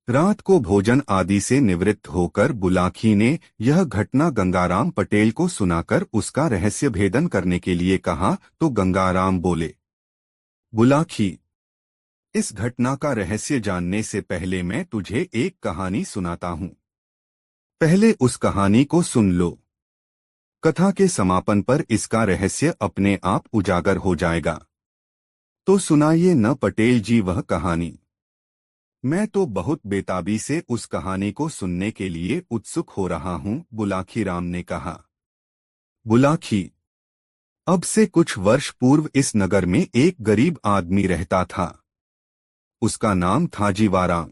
रात को भोजन आदि से निवृत्त होकर बुलाखी ने यह घटना गंगाराम पटेल को सुनाकर उसका रहस्य भेदन करने के लिए कहा, तो गंगाराम बोले, बुलाखी, इस घटना का रहस्य जानने से पहले मैं तुझे एक कहानी सुनाता हूँ। पहले उस कहानी को सुन लो। कथा के समापन पर इसका रहस्य अपने आप उजागर हो जाएगा। तो सुनाइए न पटेल जी वह कहानी। मैं तो बहुत बेताबी से उस कहानी को सुनने के लिए उत्सुक हो रहा हूँ, बुलाखीराम ने कहा। बुलाखी, अब से कुछ वर्ष पूर्व इस नगर में एक गरीब आदमी रहता था। उसका नाम था जीवाराम।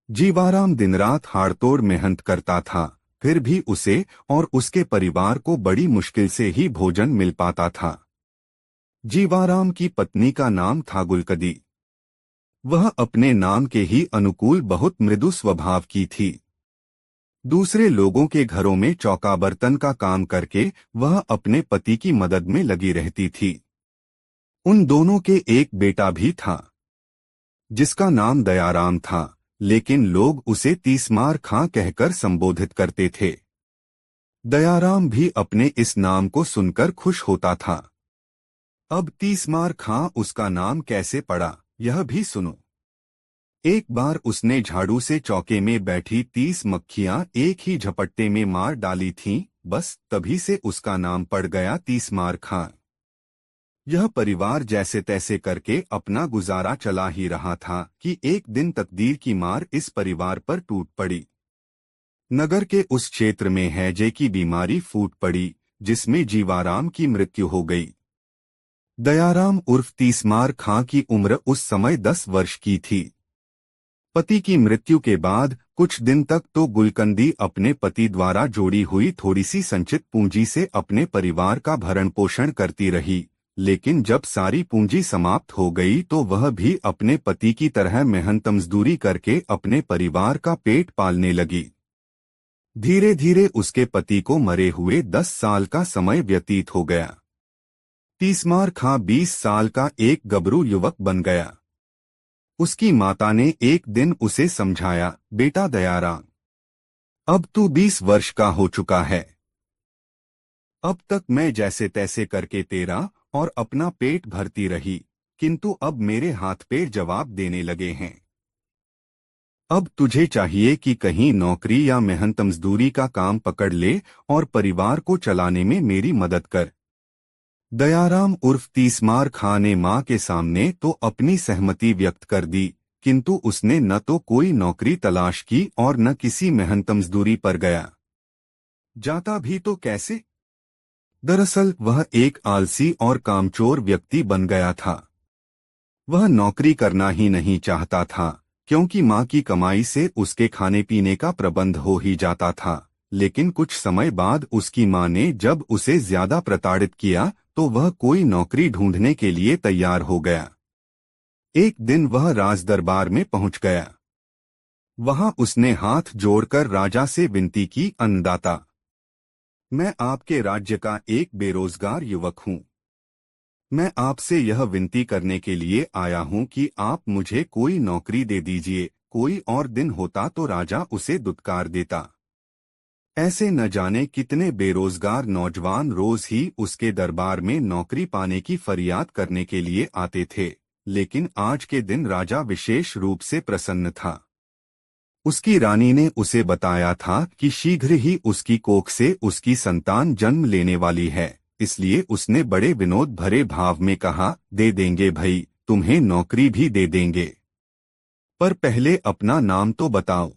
जीवाराम दिन रात हाड़तोड़ मेहनत करता था, फिर भी उसे और उसके परिवार को बड़ी मुश्किल से ही भोजन मिल पाता था। जीवाराम की पत्नी का नाम था गुलकदी। वह अपने नाम के ही अनुकूल बहुत मृदु स्वभाव की थी। दूसरे लोगों के घरों में चौका बर्तन का काम करके वह अपने पति की मदद में लगी रहती थी। उन दोनों के एक बेटा भी था, जिसका नाम दयाराम था, लेकिन लोग उसे तीसमार खां कहकर संबोधित करते थे। दयाराम भी अपने इस नाम को सुनकर खुश होता था। अब तीसमार खां उसका नाम कैसे पड़ा, यह भी सुनो। एक बार उसने झाड़ू से चौके में बैठी 30 मक्खियां एक ही झपट्टे में मार डाली थीं, बस तभी से उसका नाम पड़ गया तीसमार खां। यह परिवार जैसे तैसे करके अपना गुजारा चला ही रहा था कि एक दिन तकदीर की मार इस परिवार पर टूट पड़ी। नगर के उस क्षेत्र में हैजे की बीमारी फूट पड़ी, जिसमें जीवाराम की मृत्यु हो गई। दयाराम उर्फ तीसमार खां की उम्र उस समय 10 वर्ष की थी। पति की मृत्यु के बाद कुछ दिन तक तो गुलकंदी अपने पति द्वारा जोड़ी हुई थोड़ी सी संचित पूंजी से अपने परिवार का भरण पोषण करती रही, लेकिन जब सारी पूंजी समाप्त हो गई तो वह भी अपने पति की तरह मेहनत मजदूरी करके अपने परिवार का पेट पालने लगी। धीरे धीरे उसके पति को मरे हुए 10 साल का समय व्यतीत हो गया। तीसमार खां 20 साल का एक गबरू युवक बन गया। उसकी माता ने एक दिन उसे समझाया, बेटा दयाराम, अब तू 20 वर्ष का हो चुका है। अब तक मैं जैसे तैसे करके तेरा और अपना पेट भरती रही, किंतु अब मेरे हाथ पैर जवाब देने लगे हैं। अब तुझे चाहिए कि कहीं नौकरी या मेहनत मजदूरी का काम पकड़ ले और परिवार को चलाने में मेरी मदद कर। दयाराम उर्फ तीसमार खां ने मां के सामने तो अपनी सहमति व्यक्त कर दी, किंतु उसने न तो कोई नौकरी तलाश की और न किसी मेहनत मजदूरी पर गया। जाता भी तो कैसे? दरअसल वह एक आलसी और कामचोर व्यक्ति बन गया था। वह नौकरी करना ही नहीं चाहता था, क्योंकि मां की कमाई से उसके खाने पीने का प्रबंध हो ही जाता था। लेकिन कुछ समय बाद उसकी मां ने जब उसे ज्यादा प्रताड़ित किया तो वह कोई नौकरी ढूंढने के लिए तैयार हो गया। एक दिन वह राज दरबार में पहुंच गया। वहां उसने हाथ जोड़कर राजा से विनती की, अन्नदाता, मैं आपके राज्य का एक बेरोजगार युवक हूं। मैं आपसे यह विनती करने के लिए आया हूं कि आप मुझे कोई नौकरी दे दीजिए। कोई और दिन होता तो राजा उसे दुत्कार देता। ऐसे न जाने कितने बेरोजगार नौजवान रोज ही उसके दरबार में नौकरी पाने की फरियाद करने के लिए आते थे, लेकिन आज के दिन राजा विशेष रूप से प्रसन्न था। उसकी रानी ने उसे बताया था कि शीघ्र ही उसकी कोख से उसकी संतान जन्म लेने वाली है, इसलिए उसने बड़े विनोद भरे भाव में कहा, दे देंगे भई, तुम्हें नौकरी भी दे देंगे, पर पहले अपना नाम तो बताओ।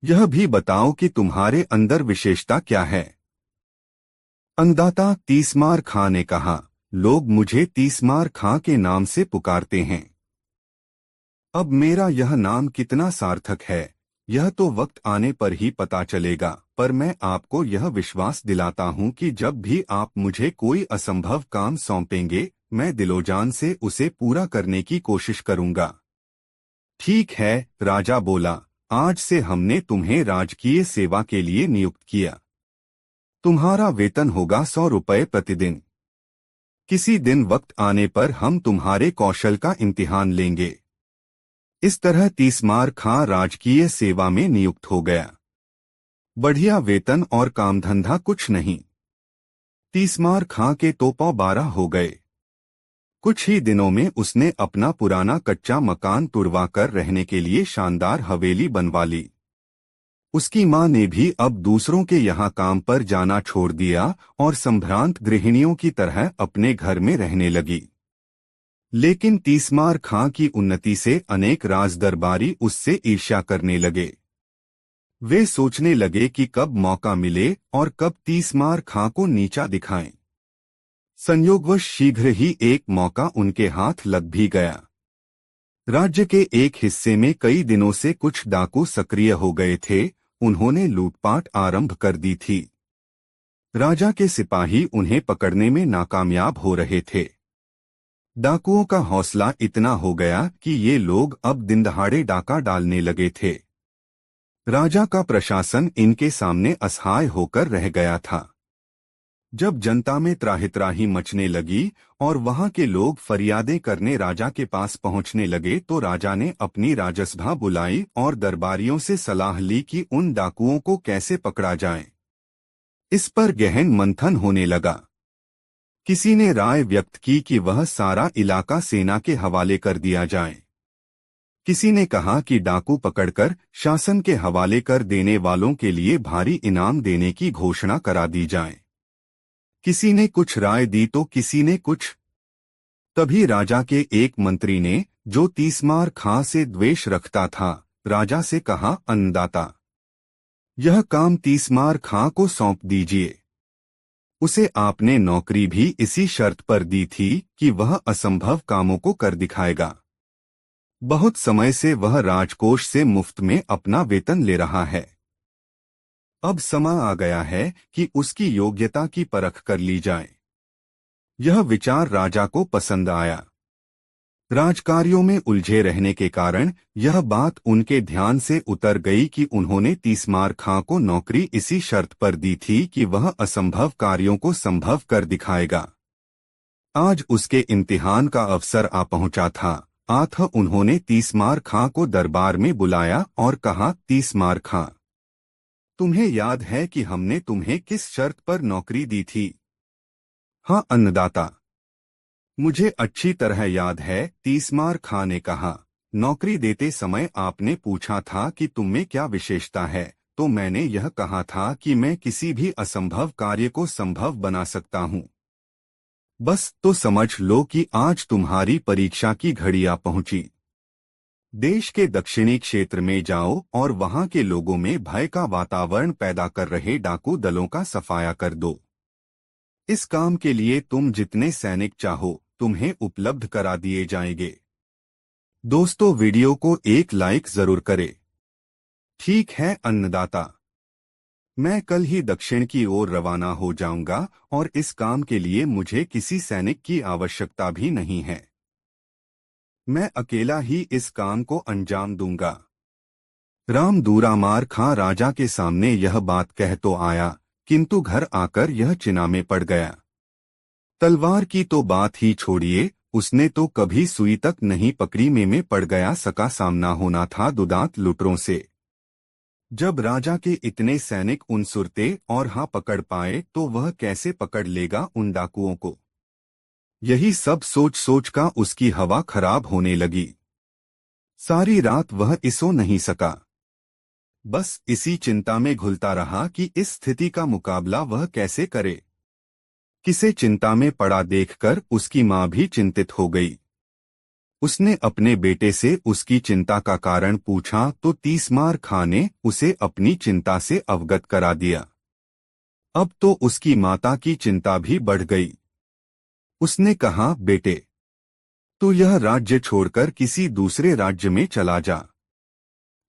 यह भी बताओ कि तुम्हारे अंदर विशेषता क्या है। अन्नदाता तीसमार खां ने कहा, लोग मुझे तीसमार खां के नाम से पुकारते हैं। अब मेरा यह नाम कितना सार्थक है, यह तो वक्त आने पर ही पता चलेगा, पर मैं आपको यह विश्वास दिलाता हूं कि जब भी आप मुझे कोई असंभव काम सौंपेंगे, मैं दिलोजान से उसे पूरा करने की कोशिश करूंगा। ठीक है, राजा बोला, आज से हमने तुम्हें राजकीय सेवा के लिए नियुक्त किया। तुम्हारा वेतन होगा 100 रुपये प्रतिदिन। किसी दिन वक्त आने पर हम तुम्हारे कौशल का इम्तिहान लेंगे। इस तरह तीसमार खां राजकीय सेवा में नियुक्त हो गया। बढ़िया वेतन और कामधंधा कुछ नहीं। तीसमार खां के तो पौ 12 हो गए। कुछ ही दिनों में उसने अपना पुराना कच्चा मकान तुड़वाकर रहने के लिए शानदार हवेली बनवा ली। उसकी मां ने भी अब दूसरों के यहाँ काम पर जाना छोड़ दिया और संभ्रांत गृहिणियों की तरह अपने घर में रहने लगी। लेकिन तीसमार खां की उन्नति से अनेक राजदरबारी उससे ईर्ष्या करने लगे। वे सोचने लगे कि कब मौका मिले और कब तीसमार खां को नीचा दिखाएं। संयोगवश शीघ्र ही एक मौका उनके हाथ लग भी गया। राज्य के एक हिस्से में कई दिनों से कुछ डाकू सक्रिय हो गए थे। उन्होंने लूटपाट आरंभ कर दी थी। राजा के सिपाही उन्हें पकड़ने में नाकामयाब हो रहे थे। डाकुओं का हौसला इतना हो गया कि ये लोग अब दिनदहाड़े डाका डालने लगे थे। राजा का प्रशासन इनके सामने असहाय होकर रह गया था। जब जनता में त्राहित्राही मचने लगी और वहां के लोग फरियादें करने राजा के पास पहुंचने लगे तो राजा ने अपनी राजसभा बुलाई और दरबारियों से सलाह ली कि उन डाकुओं को कैसे पकड़ा जाए। इस पर गहन मंथन होने लगा। किसी ने राय व्यक्त की कि वह सारा इलाका सेना के हवाले कर दिया जाए। किसी ने कहा कि डाकू पकड़कर शासन के हवाले कर देने वालों के लिए भारी इनाम देने की घोषणा करा दी जाए। किसी ने कुछ राय दी तो किसी ने कुछ। तभी राजा के एक मंत्री ने, जो तीसमार खां से द्वेष रखता था, राजा से कहा, अन्नदाता, यह काम तीसमार खां को सौंप दीजिए। उसे आपने नौकरी भी इसी शर्त पर दी थी कि वह असंभव कामों को कर दिखाएगा। बहुत समय से वह राजकोष से मुफ्त में अपना वेतन ले रहा है। अब समय आ गया है कि उसकी योग्यता की परख कर ली जाए। यह विचार राजा को पसंद आया। राजकार्यों में उलझे रहने के कारण यह बात उनके ध्यान से उतर गई कि उन्होंने तीसमार खां को नौकरी इसी शर्त पर दी थी कि वह असंभव कार्यों को संभव कर दिखाएगा। आज उसके इम्तिहान का अवसर आ पहुंचा था। उन्होंने तीसमार खां को दरबार में बुलाया और कहा, तीसमार खां, तुम्हें याद है कि हमने तुम्हें किस शर्त पर नौकरी दी थी? हाँ अन्नदाता, मुझे अच्छी तरह याद है, तीसमार खां ने कहा। नौकरी देते समय आपने पूछा था कि तुम में क्या विशेषता है, तो मैंने यह कहा था कि मैं किसी भी असंभव कार्य को संभव बना सकता हूँ। बस तो समझ लो कि आज तुम्हारी परीक्षा की घड़ी आ पहुंची। देश के दक्षिणी क्षेत्र में जाओ और वहां के लोगों में भय का वातावरण पैदा कर रहे डाकू दलों का सफाया कर दो। इस काम के लिए तुम जितने सैनिक चाहो तुम्हें उपलब्ध करा दिए जाएंगे। दोस्तों, वीडियो को एक लाइक जरूर करें। ठीक है अन्नदाता, मैं कल ही दक्षिण की ओर रवाना हो जाऊंगा और इस काम के लिए मुझे किसी सैनिक की आवश्यकता भी नहीं है। मैं अकेला ही इस काम को अंजाम दूंगा। राम दूरामार खां राजा के सामने यह बात कह तो आया, किंतु घर आकर यह चिन्ता में पड़ गया। तलवार की तो बात ही छोड़िए, उसने तो कभी सुई तक नहीं पकड़ी में पड़ गया। सका सामना होना था दुदांत लुटरों से। जब राजा के इतने सैनिक उन सुरते और हाँ पकड़ पाए तो वह कैसे पकड़ लेगा उन डाकुओं को? यही सब सोच सोच का उसकी हवा खराब होने लगी। सारी रात वह सो नहीं सका। बस इसी चिंता में घुलता रहा कि इस स्थिति का मुकाबला वह कैसे करे। किसे चिंता में पड़ा देखकर उसकी माँ भी चिंतित हो गई। उसने अपने बेटे से उसकी चिंता का कारण पूछा तो तीसमार खां ने उसे अपनी चिंता से अवगत करा दिया। अब तो उसकी माता की चिंता भी बढ़ गई। उसने कहा, बेटे, तू यह राज्य छोड़कर किसी दूसरे राज्य में चला जा।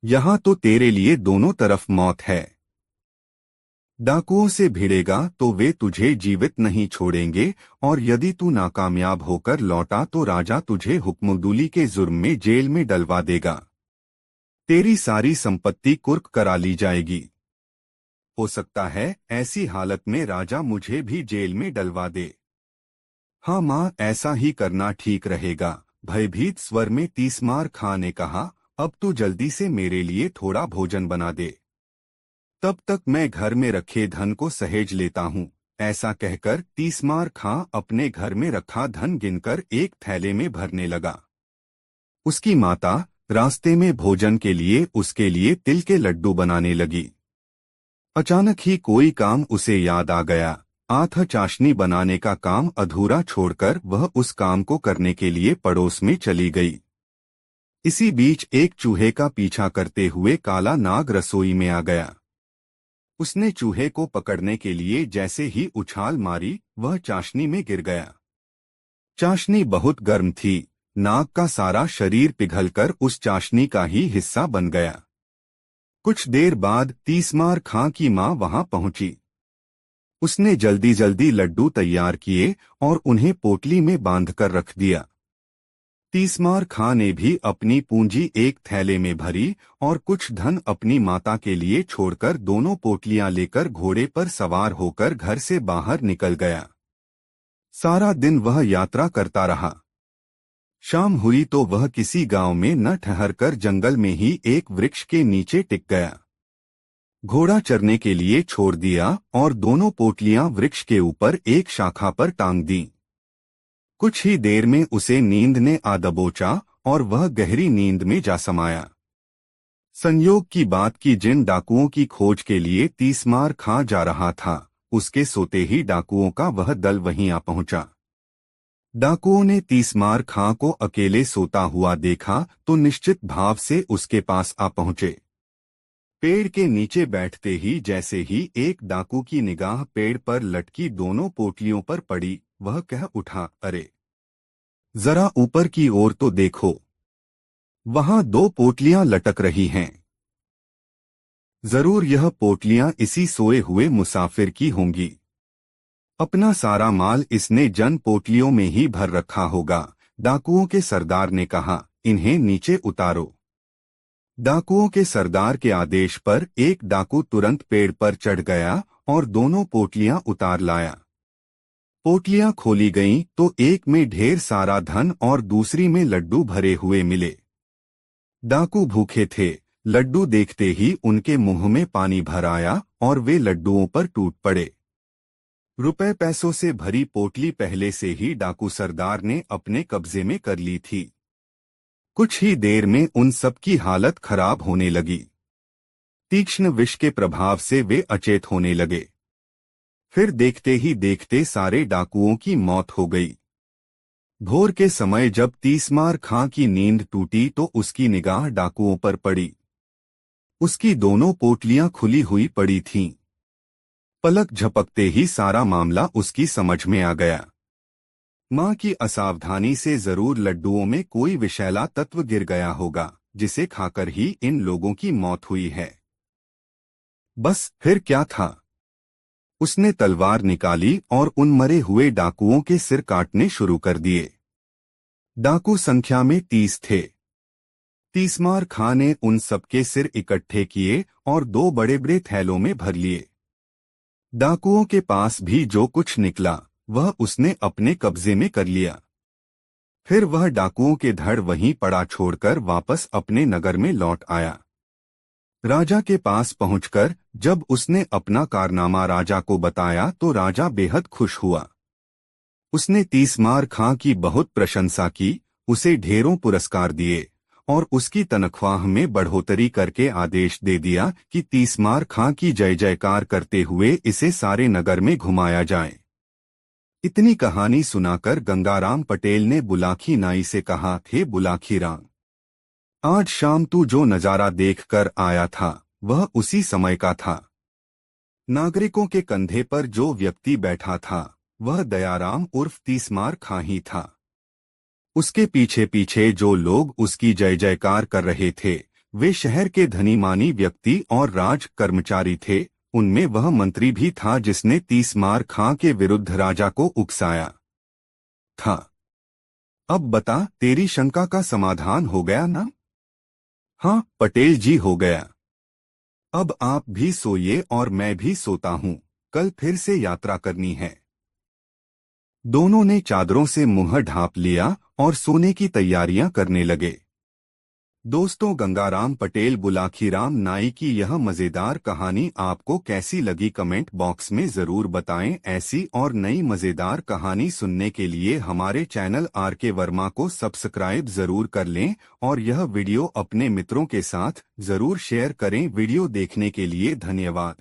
यहाँ तो तेरे लिए दोनों तरफ मौत है। डाकुओं से भिड़ेगा तो वे तुझे जीवित नहीं छोड़ेंगे, और यदि तू नाकामयाब होकर लौटा तो राजा तुझे हुक्मदुली के जुर्म में जेल में डलवा देगा। तेरी सारी संपत्ति कुर्क करा ली जाएगी। हो सकता है ऐसी हालत में राजा मुझे भी जेल में डलवा दे। हाँ माँ, ऐसा ही करना ठीक रहेगा, भयभीत स्वर में तीसमार खां ने कहा। अब तू जल्दी से मेरे लिए थोड़ा भोजन बना दे, तब तक मैं घर में रखे धन को सहेज लेता हूँ। ऐसा कहकर तीसमार खां अपने घर में रखा धन गिनकर एक थैले में भरने लगा। उसकी माता रास्ते में भोजन के लिए उसके लिए तिल के लड्डू बनाने लगी। अचानक ही कोई काम उसे याद आ गया। चाशनी बनाने का काम अधूरा छोड़कर वह उस काम को करने के लिए पड़ोस में चली गई। इसी बीच एक चूहे का पीछा करते हुए काला नाग रसोई में आ गया। उसने चूहे को पकड़ने के लिए जैसे ही उछाल मारी, वह चाशनी में गिर गया। चाशनी बहुत गर्म थी। नाग का सारा शरीर पिघलकर उस चाशनी का ही हिस्सा बन गया। कुछ देर बाद तीसमार खां की माँ वहां पहुंची। उसने जल्दी जल्दी लड्डू तैयार किए और उन्हें पोटली में बांधकर रख दिया। तीसमार खां ने भी अपनी पूंजी एक थैले में भरी और कुछ धन अपनी माता के लिए छोड़कर दोनों पोटलियां लेकर घोड़े पर सवार होकर घर से बाहर निकल गया। सारा दिन वह यात्रा करता रहा। शाम हुई तो वह किसी गांव में न ठहरकर जंगल में ही एक वृक्ष के नीचे टिक गया। घोड़ा चरने के लिए छोड़ दिया और दोनों पोटलियां वृक्ष के ऊपर एक शाखा पर टांग दी। कुछ ही देर में उसे नींद ने आ दबोचा और वह गहरी नींद में जा समाया। संयोग की बात कि जिन डाकुओं की खोज के लिए तीसमार खां जा रहा था, उसके सोते ही डाकुओं का वह दल वहीं आ पहुंचा। डाकुओं ने तीसमार खां को अकेले सोता हुआ देखा तो निश्चित भाव से उसके पास आ पहुंचे। पेड़ के नीचे बैठते ही जैसे ही एक डाकू की निगाह पेड़ पर लटकी दोनों पोटलियों पर पड़ी, वह कह उठा, अरे जरा ऊपर की ओर तो देखो, वहां दो पोटलियां लटक रही हैं। जरूर यह पोटलियां इसी सोए हुए मुसाफिर की होंगी। अपना सारा माल इसने जन पोटलियों में ही भर रखा होगा। डाकुओं के सरदार ने कहा, इन्हें नीचे उतारो। डाकुओं के सरदार के आदेश पर एक डाकू तुरंत पेड़ पर चढ़ गया और दोनों पोटलियां उतार लाया। पोटलियां खोली गईं तो एक में ढेर सारा धन और दूसरी में लड्डू भरे हुए मिले। डाकू भूखे थे। लड्डू देखते ही उनके मुंह में पानी भर आया और वे लड्डुओं पर टूट पड़े। रुपए पैसों से भरी पोटली पहले से ही डाकू सरदार ने अपने कब्जे में कर ली थी। कुछ ही देर में उन सब की हालत खराब होने लगी। तीक्ष्ण विष के प्रभाव से वे अचेत होने लगे। फिर देखते ही देखते सारे डाकुओं की मौत हो गई। भोर के समय जब तीसमार खां की नींद टूटी तो उसकी निगाह डाकुओं पर पड़ी। उसकी दोनों पोटलियां खुली हुई पड़ी थीं। पलक झपकते ही सारा मामला उसकी समझ में आ गया। मां की असावधानी से जरूर लड्डुओं में कोई विषैला तत्व गिर गया होगा, जिसे खाकर ही इन लोगों की मौत हुई है। बस फिर क्या था? उसने तलवार निकाली और उन मरे हुए डाकुओं के सिर काटने शुरू कर दिए। डाकू संख्या में 30 थे। तीसमार खां ने उन सबके सिर इकट्ठे किए और 2 बड़े-बड़े थैलों में भर लिए। डाकुओं के पास भी जो कुछ निकला वह उसने अपने कब्जे में कर लिया। फिर वह डाकुओं के धड़ वहीं पड़ा छोड़कर वापस अपने नगर में लौट आया। राजा के पास पहुंचकर जब उसने अपना कारनामा राजा को बताया तो राजा बेहद खुश हुआ। उसने तीसमार खां की बहुत प्रशंसा की, उसे ढेरों पुरस्कार दिए और उसकी तनख्वाह में बढ़ोतरी करके आदेश दे दिया कि तीसमार खां की जय जयकार करते हुए इसे सारे नगर में घुमाया जाए। इतनी कहानी सुनाकर गंगाराम पटेल ने बुलाकी नाई से कहा, थे बुलाकी राम, आज शाम तू जो नजारा देखकर आया था वह उसी समय का था। नागरिकों के कंधे पर जो व्यक्ति बैठा था वह दयाराम उर्फ तीसमार खां ही था। उसके पीछे पीछे जो लोग उसकी जय जयकार कर रहे थे वे शहर के धनी मानी व्यक्ति और राज कर्मचारी थे। उनमें वह मंत्री भी था जिसने तीसमार खां के विरुद्ध राजा को उकसाया था। अब बता, तेरी शंका का समाधान हो गया ना? हाँ पटेल जी, हो गया। अब आप भी सोइए और मैं भी सोता हूँ, कल फिर से यात्रा करनी है। दोनों ने चादरों से मुंह ढांप लिया और सोने की तैयारियां करने लगे। दोस्तों, गंगाराम पटेल बुलाखीराम नाई की यह मजेदार कहानी आपको कैसी लगी कमेंट बॉक्स में जरूर बताएं। ऐसी और नई मजेदार कहानी सुनने के लिए हमारे चैनल आरके वर्मा को सब्सक्राइब जरूर कर लें और यह वीडियो अपने मित्रों के साथ जरूर शेयर करें। वीडियो देखने के लिए धन्यवाद।